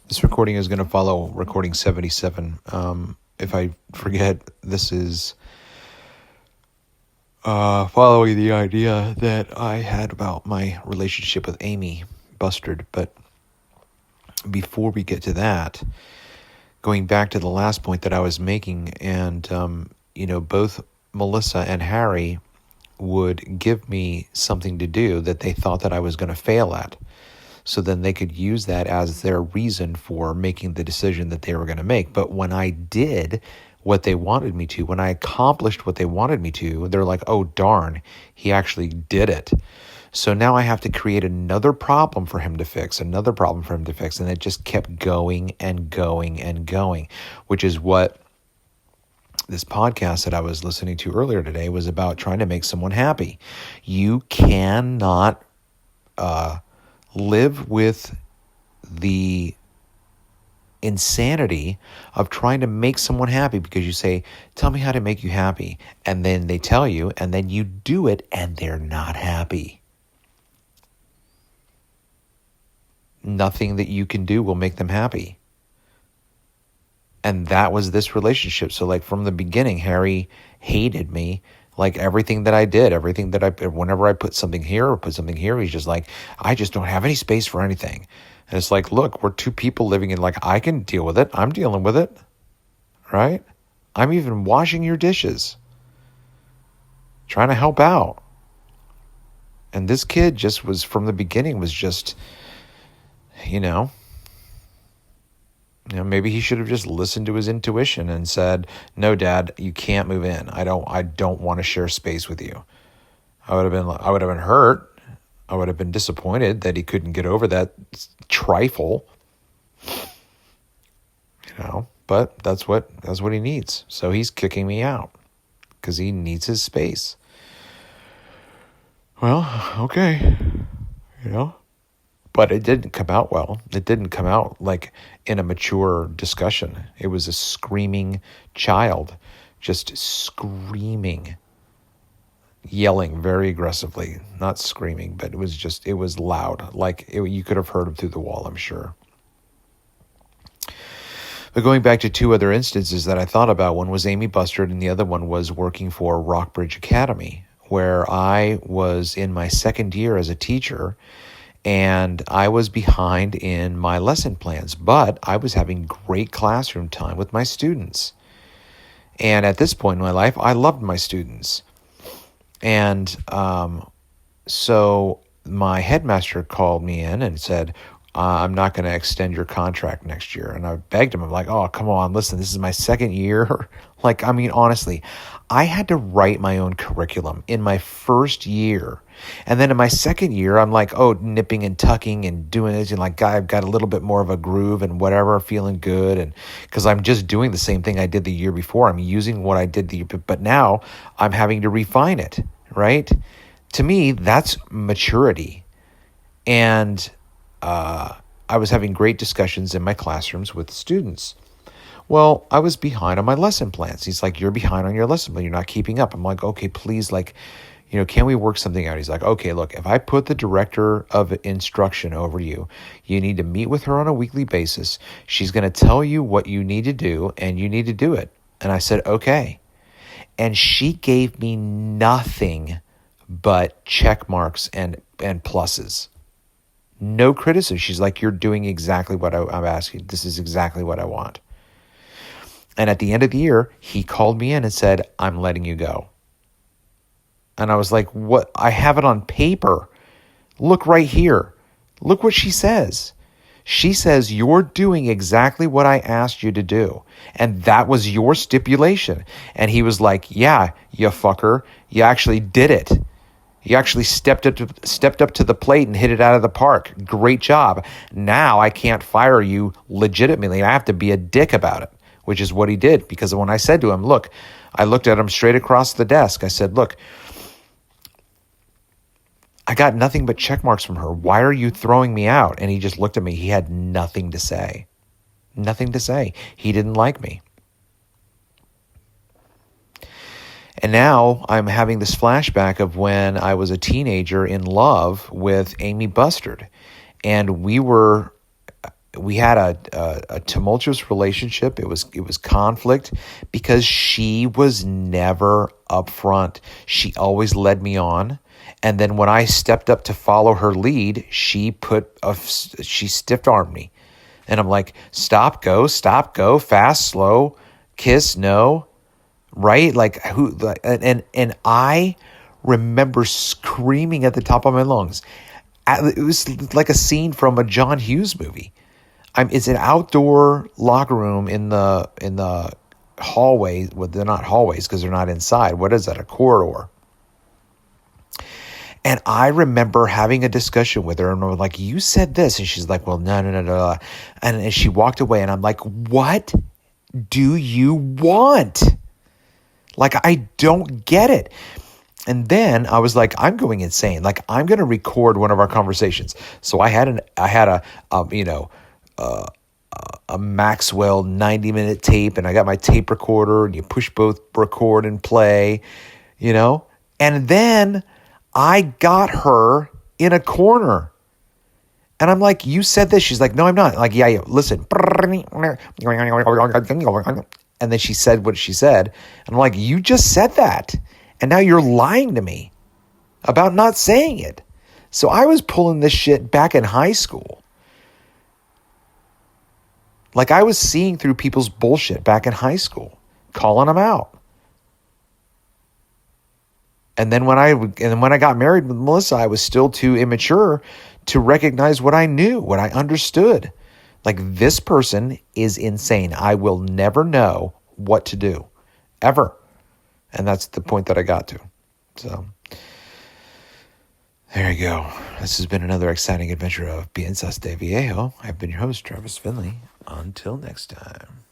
This recording is going to follow recording 77. If I forget, this is following the idea that I had about my relationship with Amy Bustard. But before we get to that, going back to the last point that I was making, and both Melissa and Harry would give me something to do that they thought that I was going to fail at. So then they could use that as their reason for making the decision that they were going to make. But when I did what they wanted me to, when I accomplished what they wanted me to, they're like, oh, darn, he actually did it. So now I have to create another problem for him to fix, And it just kept going and going and going, which is what this podcast that I was listening to earlier today was about, trying to make someone happy. You cannot live with the insanity of trying to make someone happy because you say, tell me how to make you happy. And then they tell you, and then you do it, and they're not happy. Nothing that you can do will make them happy. And that was this relationship. So like from the beginning, Harry hated me. Like everything that I did, whenever I put something here or put something here, he's just like, I just don't have any space for anything. And it's like, look, we're two people living in, like, I can deal with it. I'm dealing with it, right? I'm even washing your dishes, trying to help out. And this kid just was, from the beginning, was just, maybe he should have just listened to his intuition and said, no, Dad, you can't move in. I don't want to share space with you. I would have been hurt. I would have been disappointed that he couldn't get over that trifle. But that's what he needs. So he's kicking me out because he needs his space. Well, okay. But it didn't come out well. It didn't come out like in a mature discussion. It was a screaming child, just screaming, yelling very aggressively. Not screaming, but it was loud. Like you could have heard him through the wall, I'm sure. But going back to two other instances that I thought about, one was Amy Bustard and the other one was working for Rockbridge Academy, where I was in my second year as a teacher. And I was behind in my lesson plans, but I was having great classroom time with my students. And at this point in my life, I loved my students. And so my headmaster called me in and said, I'm not going to extend your contract next year. And I begged him. I'm like, oh, come on, listen, this is my second year. Honestly, I had to write my own curriculum in my first year. And then in my second year, I'm like, oh, nipping and tucking and doing it. And like, I've got a little bit more of a groove and whatever, feeling good. And because I'm just doing the same thing I did the year before. I'm using what I did but now I'm having to refine it, right? To me, that's maturity. And I was having great discussions in my classrooms with students. Well, I was behind on my lesson plans. He's like, you're behind on your lesson plan. You're not keeping up. I'm like, okay, please, can we work something out? He's like, okay, look, if I put the director of instruction over you, you need to meet with her on a weekly basis. She's going to tell you what you need to do, and you need to do it. And I said, okay. And she gave me nothing but check marks and pluses. No criticism. She's like, you're doing exactly what I'm asking. This is exactly what I want. And at the end of the year, he called me in and said, I'm letting you go. And I was like, what? I have it on paper. Look right here. Look what she says. She says, you're doing exactly what I asked you to do. And that was your stipulation. And he was like, yeah, you fucker. You actually did it. You actually stepped up to the plate and hit it out of the park. Great job. Now I can't fire you legitimately. I have to be a dick about it. which is what he did. Because when I said to him, look, I looked at him straight across the desk. I said, look, I got nothing but check marks from her. Why are you throwing me out? And he just looked at me. He had nothing to say. Nothing to say. He didn't like me. And now I'm having this flashback of when I was a teenager in love with Amy Bustard. And we had a tumultuous relationship. It was conflict because she was never upfront. She always led me on. And then when I stepped up to follow her lead, she stiff-armed me. And I'm like, stop, go, fast, slow, kiss, no, right? Like and I remember screaming at the top of my lungs. It was like a scene from a John Hughes movie. It's an outdoor locker room in the hallway. Well, they're not hallways because they're not inside. What is that? A corridor. And I remember having a discussion with her, and I'm like, you said this. And she's like, well, no. And she walked away, and I'm like, what do you want? Like, I don't get it. And then I was like, I'm going insane. Like, I'm going to record one of our conversations. So I had a Maxwell 90-minute tape, and I got my tape recorder, and you push both record and play, and then I got her in a corner. And I'm like, you said this. She's like, no, I'm not. I'm like, yeah, listen. And then she said what she said. And I'm like, you just said that. And now you're lying to me about not saying it. So I was pulling this shit back in high school. Like, I was seeing through people's bullshit back in high school, calling them out. And then when I got married with Melissa, I was still too immature to recognize what I knew, what I understood. Like, this person is insane. I will never know what to do, ever. And that's the point that I got to. So there you go. This has been another exciting adventure of Piensas de Viejo. I've been your host, Travis Finley. Until next time.